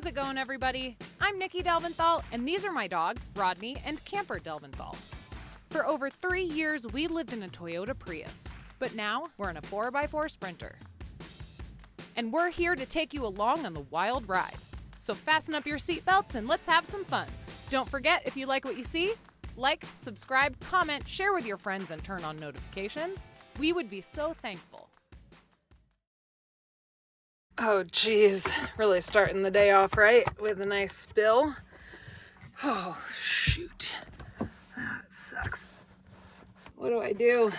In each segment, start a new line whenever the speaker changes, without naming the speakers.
How's it going, everybody? I'm Nicole Delventhal, and these are my dogs, Rodney and Camper Delventhal. For over 3 years, we lived in a Toyota Prius, but now we're in a 4x4 Sprinter. And we're here to take you along on the wild ride. So fasten up your seatbelts and let's have some fun. Don't forget, if you like what you see, like, subscribe, comment, share with your friends, and turn on notifications. We would be so thankful. Oh, geez. Really starting the day off right with a nice spill. Oh, shoot. That sucks. What do I do?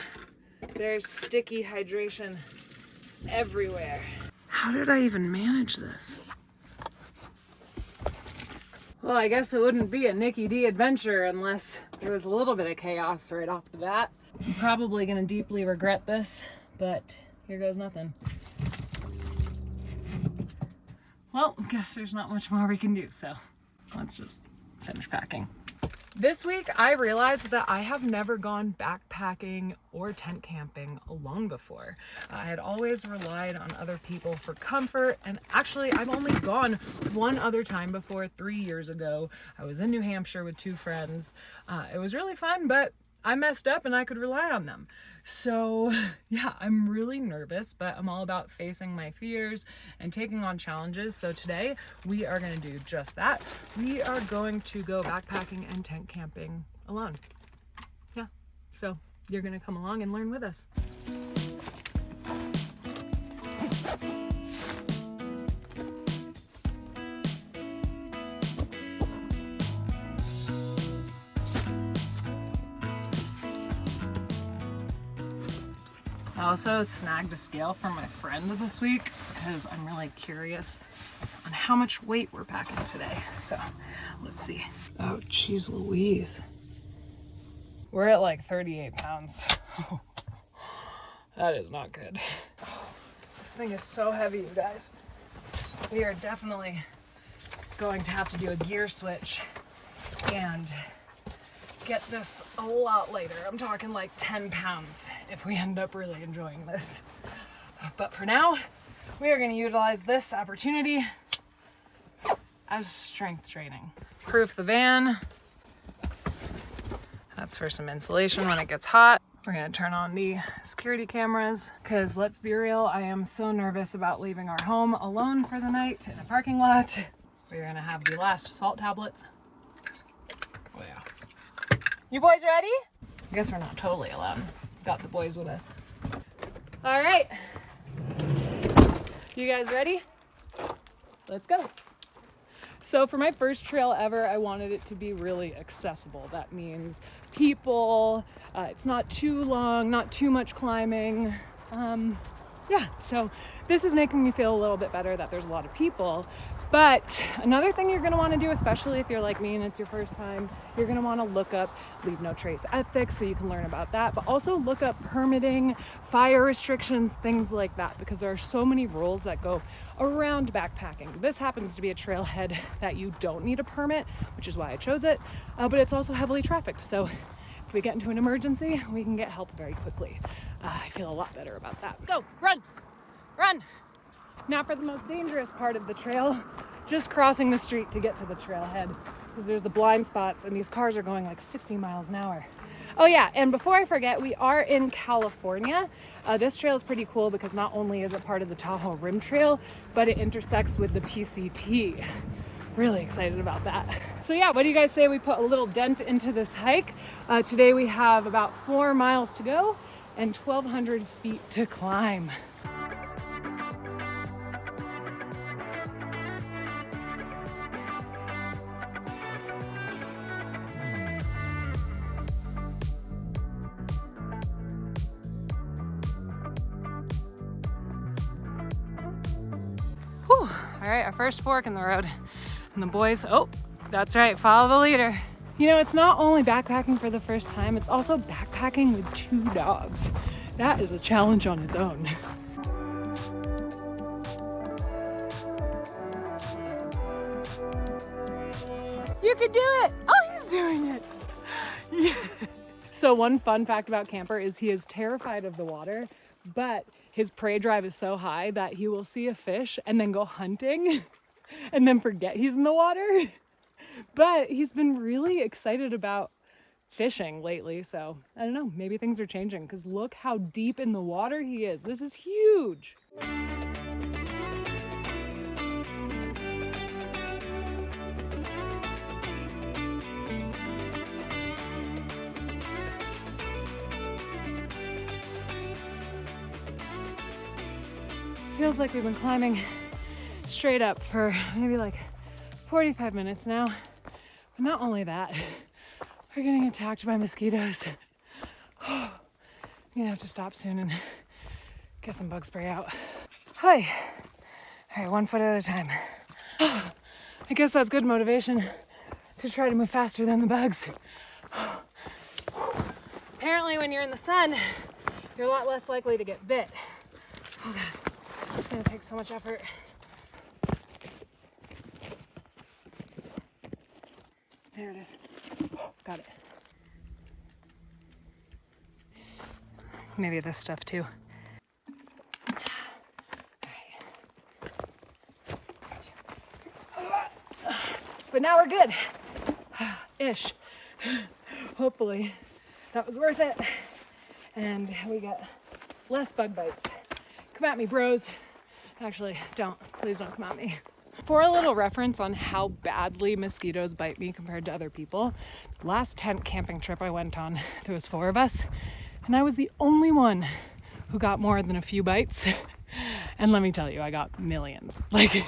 There's sticky hydration everywhere. How did I even manage this? Well, I guess it wouldn't be a Nikki D adventure unless there was a little bit of chaos right off the bat. I'm probably gonna deeply regret this, but here goes nothing. Well, I guess there's not much more we can do, so let's just finish packing. This week, I realized that I have never gone backpacking or tent camping alone before. I had always relied on other people for comfort, and actually, I've only gone one other time before 3 years ago. I was in New Hampshire with 2 friends. It was really fun, but I messed up and I could rely on them. So yeah, I'm really nervous, but I'm all about facing my fears and taking on challenges. So today we are going to do just that. We are going to go backpacking and tent camping alone. Yeah, so you're going to come along and learn with us. I also snagged a scale from my friend this week because I'm really curious on how much weight we're packing today. So let's see. Oh, geez Louise. We're at like 38 pounds. That is not good. This thing is so heavy, you guys. We are definitely going to have to do a gear switch and get this a lot later. I'm talking like 10 pounds if we end up really enjoying this. But for now, we are going to utilize this opportunity as strength training. Proof the van. That's for some insulation when it gets hot. We're going to turn on the security cameras because let's be real, I am so nervous about leaving our home alone for the night in a parking lot. We're going to have the last salt tablets. Oh yeah. You boys ready? I guess we're not totally alone. Got the boys with us. All right. You guys ready? Let's go. So for my first trail ever, I wanted it to be really accessible. That means people, it's not too long, not too much climbing. Yeah, so this is making me feel a little bit better that there's a lot of people. But another thing you're gonna wanna do, especially if you're like me and it's your first time, you're gonna wanna look up leave no trace ethics so you can learn about that, but also look up permitting, fire restrictions, things like that, because there are so many rules that go around backpacking. This happens to be a trailhead that you don't need a permit, which is why I chose it, but it's also heavily trafficked. So if we get into an emergency, we can get help very quickly. I feel a lot better about that. Go, run, run. Now for the most dangerous part of the trail, just crossing the street to get to the trailhead, because there's the blind spots and these cars are going like 60 miles an hour. Oh yeah, and before I forget, we are in California. This trail is pretty cool because not only is it part of the Tahoe Rim Trail, but it intersects with the PCT. Really excited about that. So yeah, what do you guys say we put a little dent into this hike? Today we have about 4 miles to go and 1,200 feet to climb. Whew. All right, our first fork in the road. And the boys, oh, that's right, follow the leader. You know, it's not only backpacking for the first time, it's also backpacking with 2 dogs. That is a challenge on its own. You could do it! Oh, he's doing it! Yeah. So one fun fact about Camper is he is terrified of the water, but his prey drive is so high that he will see a fish and then go hunting and then forget he's in the water. But he's been really excited about fishing lately, so I don't know, maybe things are changing because look how deep in the water he is. This is huge. Feels like we've been climbing straight up for maybe like 45 minutes now. But not only that, we're getting attacked by mosquitoes. I'm gonna have to stop soon and get some bug spray out. Hi. All right, 1 foot at a time. I guess that's good motivation to try to move faster than the bugs. Apparently when you're in the sun, you're a lot less likely to get bit. Oh God, it's gonna take so much effort. There it is. Got it. Maybe this stuff too. But now we're good. Ish. Hopefully that was worth it. And we got less bug bites. Come at me, bros. Actually, don't. Please don't come at me. For a little reference on how badly mosquitoes bite me compared to other people, last tent camping trip I went on, there was 4 of us, and I was the only one who got more than a few bites. And let me tell you, I got millions. Like, it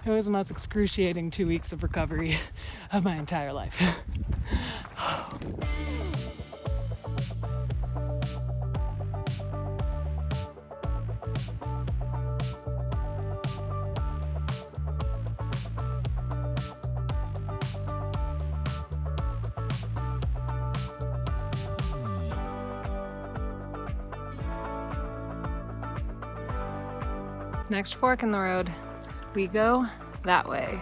was the most excruciating 2 weeks of recovery of my entire life. Next fork in the road, we go that way,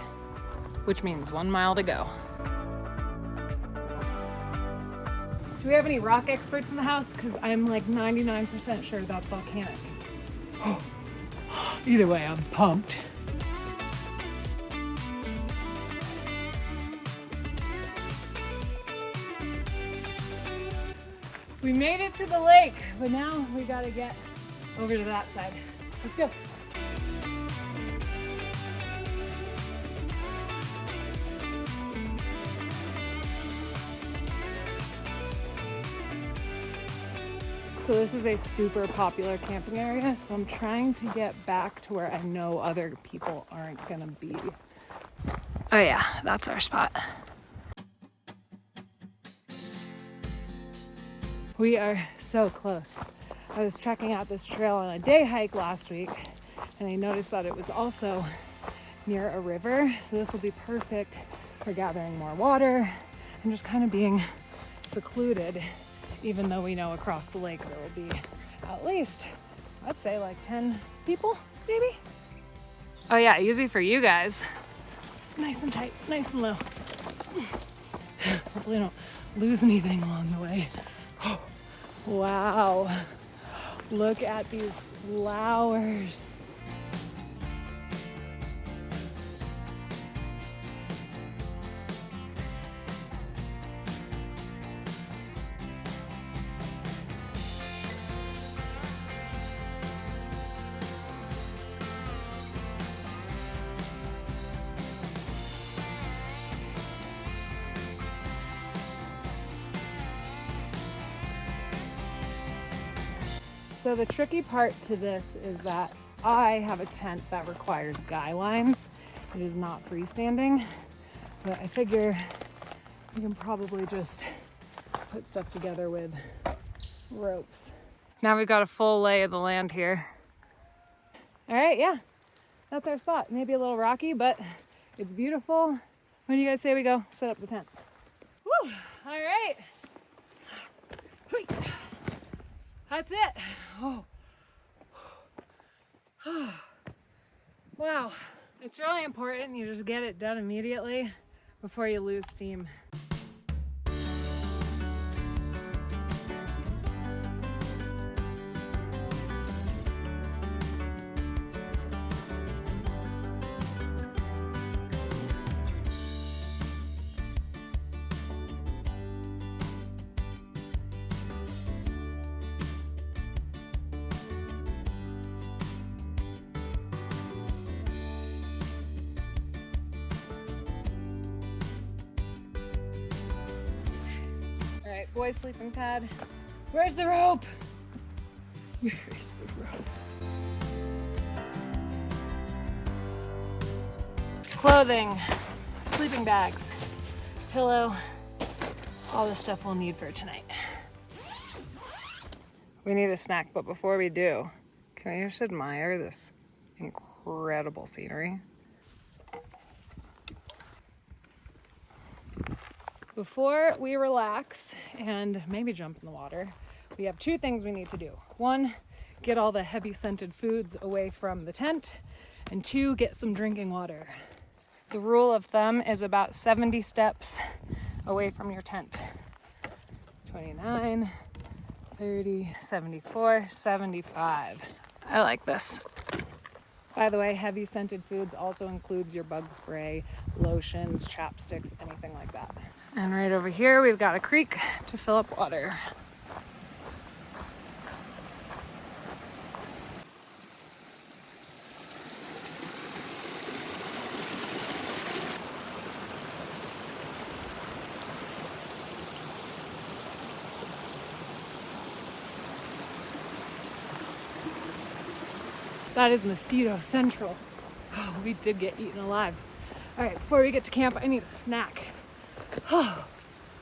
which means 1 mile to go. Do we have any rock experts in the house? Because I'm like 99% sure that's volcanic. Either way, I'm pumped. We made it to the lake, but now we gotta get over to that side. Let's go. So this is a super popular camping area, so I'm trying to get back to where I know other people aren't gonna be. Oh yeah, that's our spot. We are so close. I was checking out this trail on a day hike last week, and I noticed that it was also near a river, so this will be perfect for gathering more water and just kind of being secluded, even though we know across the lake there will be at least, I'd say like 10 people, maybe? Oh yeah, easy for you guys. Nice and tight, nice and low. Hopefully I don't lose anything along the way. Wow, look at these flowers. So the tricky part to this is that I have a tent that requires guy lines. It is not freestanding, but I figure we can probably just put stuff together with ropes. Now we've got a full lay of the land here. All right, yeah, that's our spot. Maybe a little rocky, but it's beautiful. When do you guys say we go set up the tent? Woo, all right. That's it. Oh. Wow. It's really important you just get it done immediately before you lose steam. boy's sleeping pad. Where's the rope? Where's the rope? Clothing, sleeping bags, pillow, all the stuff we'll need for tonight. We need a snack, but before we do, can we just admire this incredible scenery? Before we relax and maybe jump in the water, we have two things we need to do. One, get all the heavy scented foods away from the tent, and two, get some drinking water. The rule of thumb is about 70 steps away from your tent. 29, 30, 74, 75. I like this. By the way, heavy scented foods also includes your bug spray, lotions, chapsticks, anything like that. And right over here, we've got a creek to fill up water. That is mosquito central. Oh, we did get eaten alive. All right, before we get to camp, I need a snack. Oh,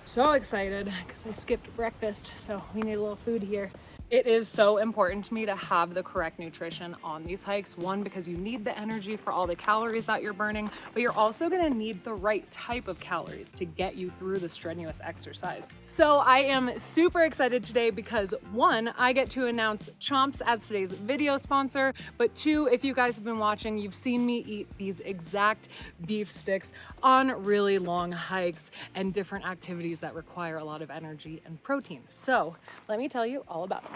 so excited because I skipped breakfast, so we need a little food here. It is so important to me to have the correct nutrition on these hikes. One, because you need the energy for all the calories that you're burning, but you're also gonna need the right type of calories to get you through the strenuous exercise. So I am super excited today because one, I get to announce Chomps as today's video sponsor, but two, if you guys have been watching, you've seen me eat these exact beef sticks on really long hikes and different activities that require a lot of energy and protein. So let me tell you all about them.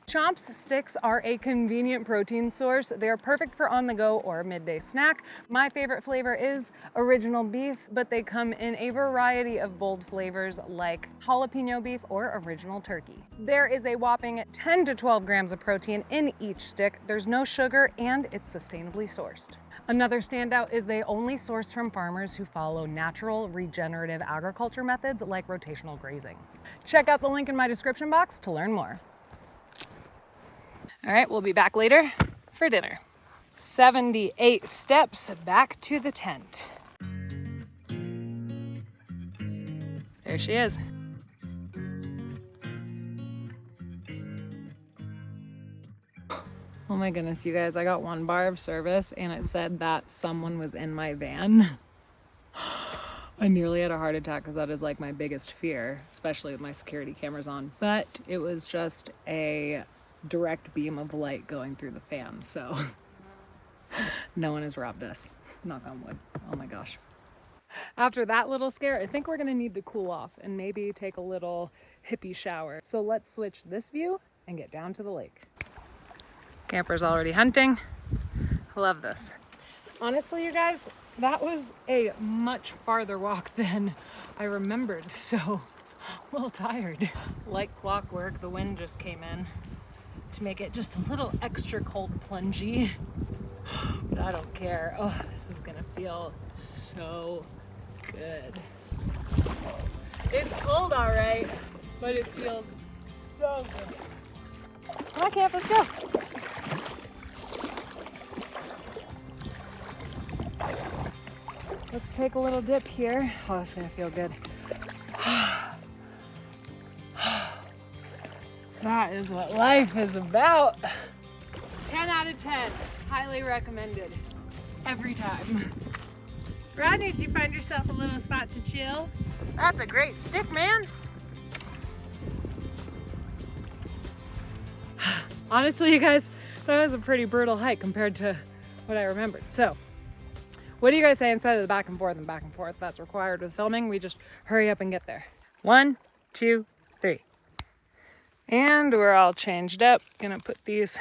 Chomps sticks are a convenient protein source. They are perfect for on the go or midday snack. My favorite flavor is original beef, but they come in a variety of bold flavors like jalapeno beef or original turkey. There is a whopping 10 to 12 grams of protein in each stick. There's no sugar and it's sustainably sourced. Another standout is they only source from farmers who follow natural regenerative agriculture methods like rotational grazing. Check out the link in my description box to learn more. All right, we'll be back later for dinner. 78 steps back to the tent. There she is. Oh my goodness, you guys, I got one bar of service and it said that someone was in my van. I nearly had a heart attack because that is like my biggest fear, especially with my security cameras on. But it was just a direct beam of light going through the fan, so no one has robbed us. Knock on wood. Oh my gosh. After that little scare, I think we're gonna need to cool off and maybe take a little hippie shower. So let's switch this view and get down to the lake. Camper's already hunting. Love this. Honestly, you guys, that was a much farther walk than I remembered, so a little tired. Like clockwork, the wind just came in to make it just a little extra cold plungy, but I don't care. Oh, this is gonna feel so good. It's cold, all right, but it feels so good. Come on, camp, let's go. Let's take a little dip here. Oh, that's gonna feel good. That is what life is about. 10 out of 10, highly recommended, every time. Rodney, did you find yourself a little spot to chill? That's a great stick, man. Honestly, you guys, that was a pretty brutal hike compared to what I remembered. So, what do you guys say instead of the back and forth that's required with filming? We just hurry up and get there. 1, 2, 3. And we're all changed up. Gonna put these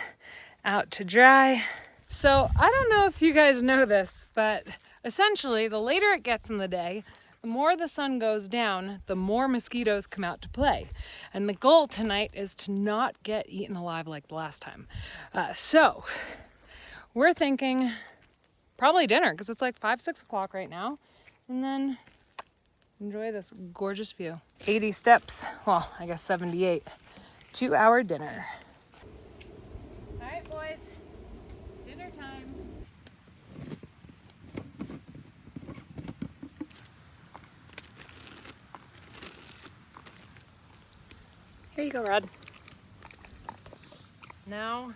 out to dry. So I don't know if you guys know this, but essentially the later it gets in the day, the more the sun goes down, the more mosquitoes come out to play. And the goal tonight is to not get eaten alive like the last time. So we're thinking probably dinner because it's like 5, 6 o'clock right now. And then Enjoy this gorgeous view. 80 steps, well, I guess 78. 2-hour dinner. All right, boys, it's dinner time. Here you go, Rod. Now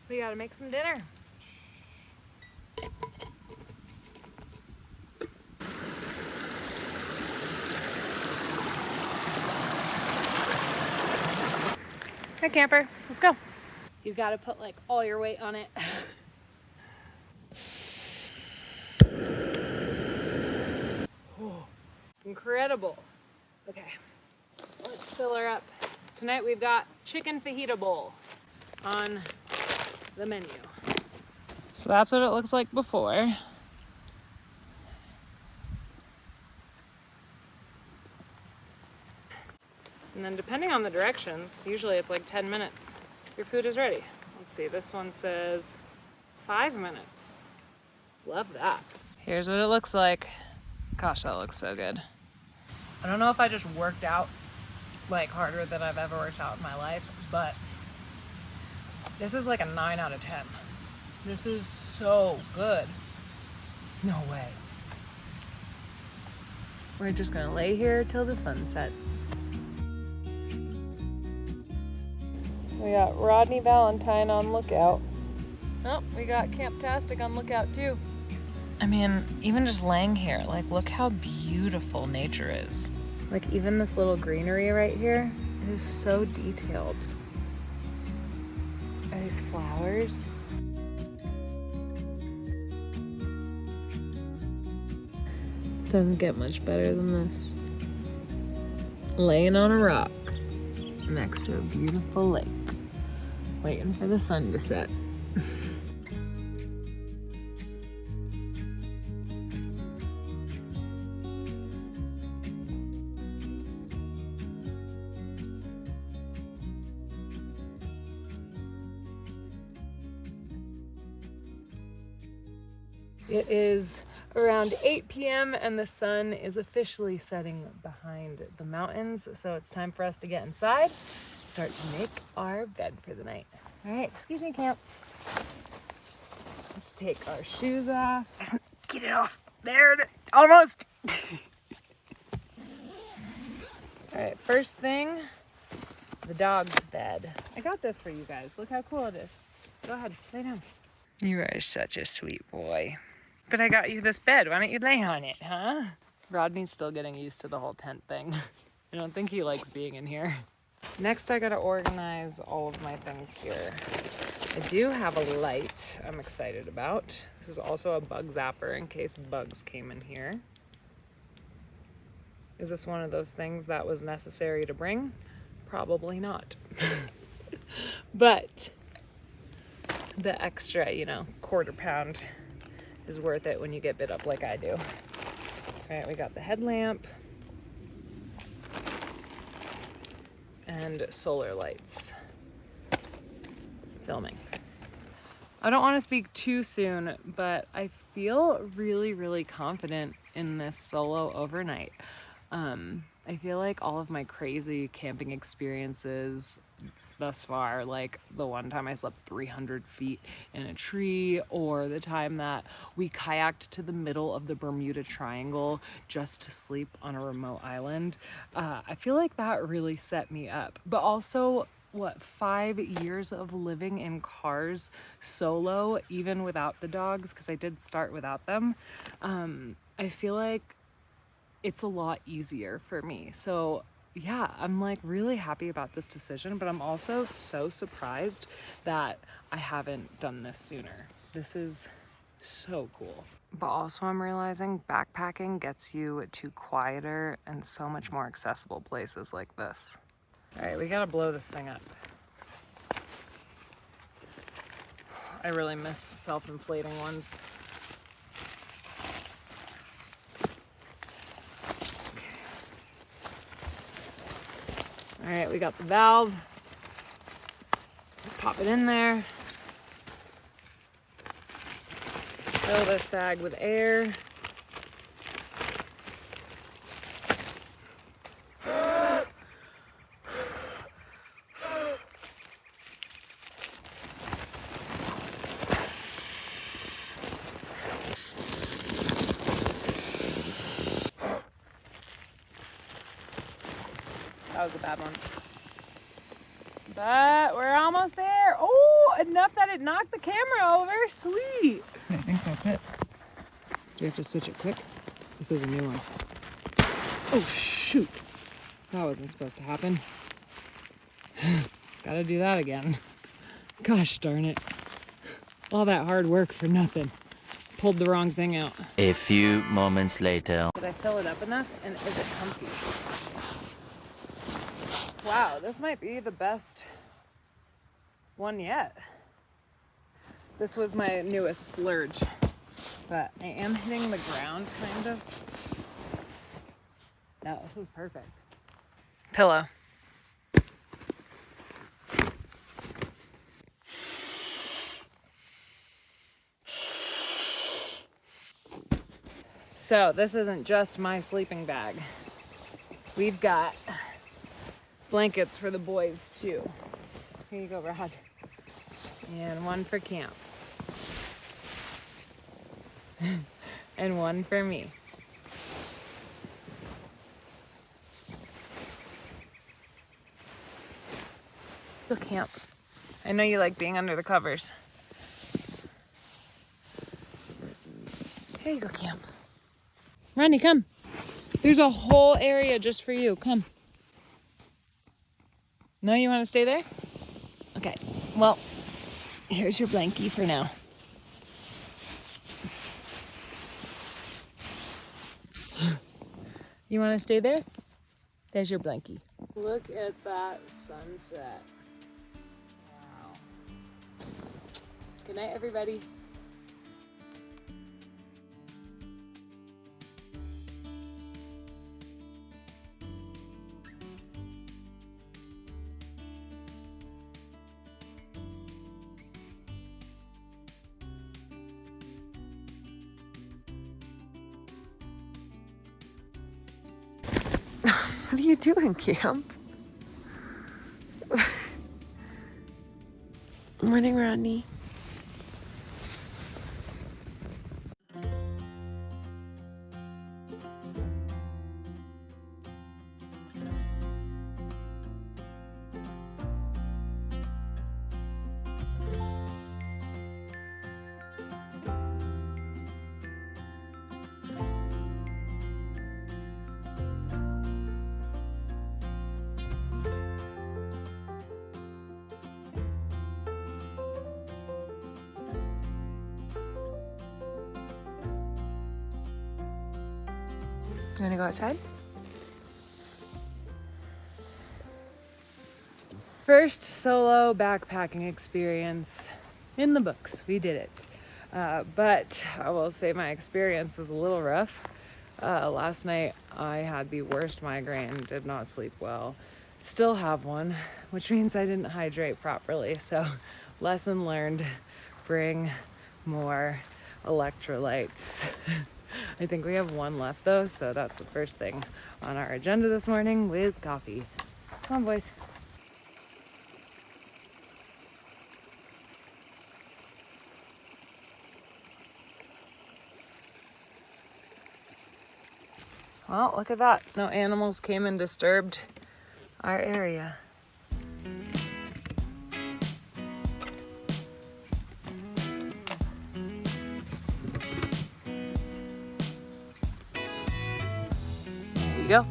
we gotta make some dinner. Hi, camper. Let's go. You gotta put like all your weight on it. Incredible. Okay, let's fill her up. Tonight we've got chicken fajita bowl on the menu. So that's what it looks like before. And then depending on the directions, usually it's like 10 minutes. Your food is ready. Let's see, this one says 5 minutes. Love that. Here's what it looks like. Gosh, that looks so good. I don't know if I just worked out like harder than I've ever worked out in my life, but this is like a 9 out of 10. This is so good. No way. We're just gonna lay here till the sun sets. We got Rodney Valentine on lookout. Oh, we got Camptastic on lookout too. I mean, even just laying here, like, look how beautiful nature is. Like, even this little greenery right here is so detailed. Are these flowers? Doesn't get much better than this. Laying on a rock next to a beautiful lake, waiting for the sun to set. It is around 8 p.m. and the sun is officially setting behind the mountains, so it's time for us to get inside, start to make our bed for the night. All right, excuse me, Camp. Let's take our shoes off. Get it off. There it is. Almost. All right, first thing, the dog's bed. I got this for you guys. Look how cool it is. Go ahead, lay down. You are such a sweet boy. But I got you this bed. Why don't you lay on it, huh? Rodney's still getting used to the whole tent thing. I don't think he likes being in here. Next, I gotta organize all of my things here. I do have a light I'm excited about. This is also a bug zapper in case bugs came in here. Is this one of those things that was necessary to bring? Probably not. But the extra, quarter pound is worth it when you get bit up like I do. All right, we got the headlamp and solar lights. Filming. I don't want to speak too soon, but I feel really, really confident in this solo overnight. I feel like all of my crazy camping experiences thus far, like the one time I slept 300 feet in a tree, or the time that we kayaked to the middle of the Bermuda Triangle just to sleep on a remote island, I feel like that really set me up. But also, 5 years of living in cars solo, even without the dogs, because I did start without them, I feel like it's a lot easier for me. So yeah, I'm like really happy about this decision, but I'm also so surprised that I haven't done this sooner. This is so cool. But also I'm realizing backpacking gets you to quieter and so much more accessible places like this. All right, we gotta blow this thing up. I really miss self-inflating ones. All right, we got the valve. Let's pop it in there. Fill this bag with air. was a bad one. But we're almost there. Oh, enough that it knocked the camera over. Sweet. I think that's it. Do we have to switch it quick? This is a new one. Oh, shoot. That wasn't supposed to happen. Gotta do that again. Gosh darn it. All that hard work for nothing. Pulled the wrong thing out.
A few moments later.
Did I fill it up enough? And is it comfy? Wow, this might be the best one yet. This was my newest splurge. But I am hitting the ground, kind of. No, this is perfect. Pillow. So this isn't just my sleeping bag. We've got blankets for the boys too. Here you go, Rod. And one for camp. And one for me. Go camp. I know you like being under the covers. Here you go, camp. Ronnie, come. There's a whole area just for you. Come. No, you want to stay there? Okay. Well, here's your blankie for now. You want to stay there? There's your blankie. Look at that sunset. Wow. Good night, everybody. What are you doing, camp? Morning, Rodney. You wanna go outside? First solo backpacking experience in the books. We did it. But I will say my experience was a little rough. Last night I had the worst migraine, did not sleep well. Still have one, which means I didn't hydrate properly. So lesson learned, bring more electrolytes. I think we have one left though, so that's the first thing on our agenda this morning with coffee. Come on, boys. Well, look at that. No animals came and disturbed our area. There you go.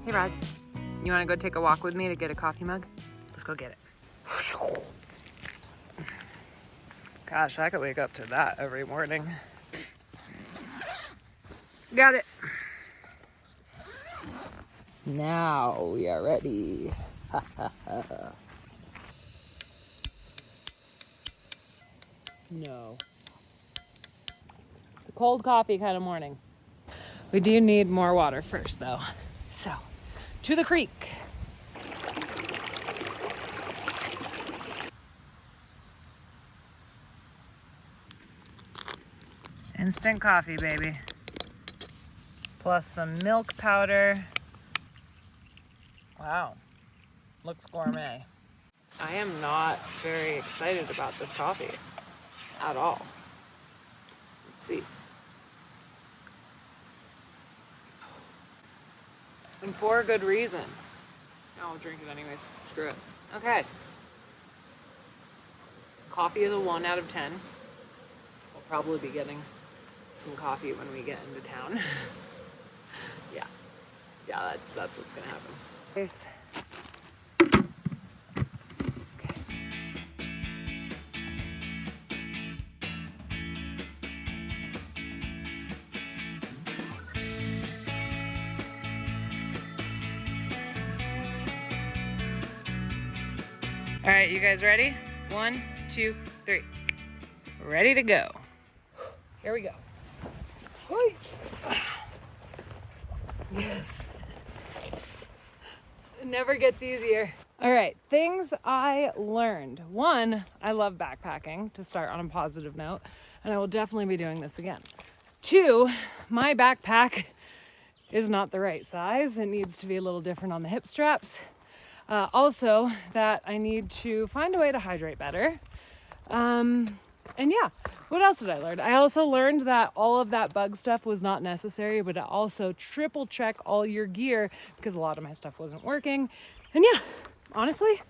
Hey, Rod. You want to go take a walk with me to get a coffee mug? Let's go get it. Gosh, I could wake up to that every morning. Got it. Now we are ready. No. It's a cold coffee kind of morning. We do need more water first though. So, to the creek. Instant coffee, baby. Plus some milk powder. Wow, looks gourmet. I am not very excited about this coffee at all. Let's see. And for a good reason. I'll drink it anyways. Screw it. Okay. Coffee is a 1 out of 10. We'll probably be getting some coffee when we get into town. Yeah, that's what's gonna happen. Yes. All right, you guys ready? 1, 2, 3. Ready to go. Here we go. It never gets easier. All right, things I learned. 1, I love backpacking, to start on a positive note, and I will definitely be doing this again. 2, my backpack is not the right size. It needs to be a little different on the hip straps. Also, that I need to find a way to hydrate better. And yeah, what else did I learn? I also learned that all of that bug stuff was not necessary, but to also triple check all your gear because a lot of my stuff wasn't working. And yeah, honestly,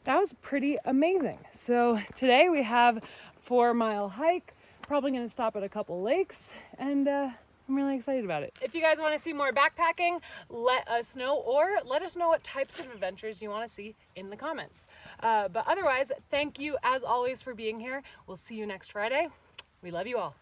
that was pretty amazing. So today we have a 4-mile hike, probably gonna stop at a couple lakes, and I'm really excited about it. If you guys want to see more backpacking, let us know, or let us know what types of adventures you want to see in the comments. But otherwise, thank you as always for being here. We'll see you next Friday. We love you all.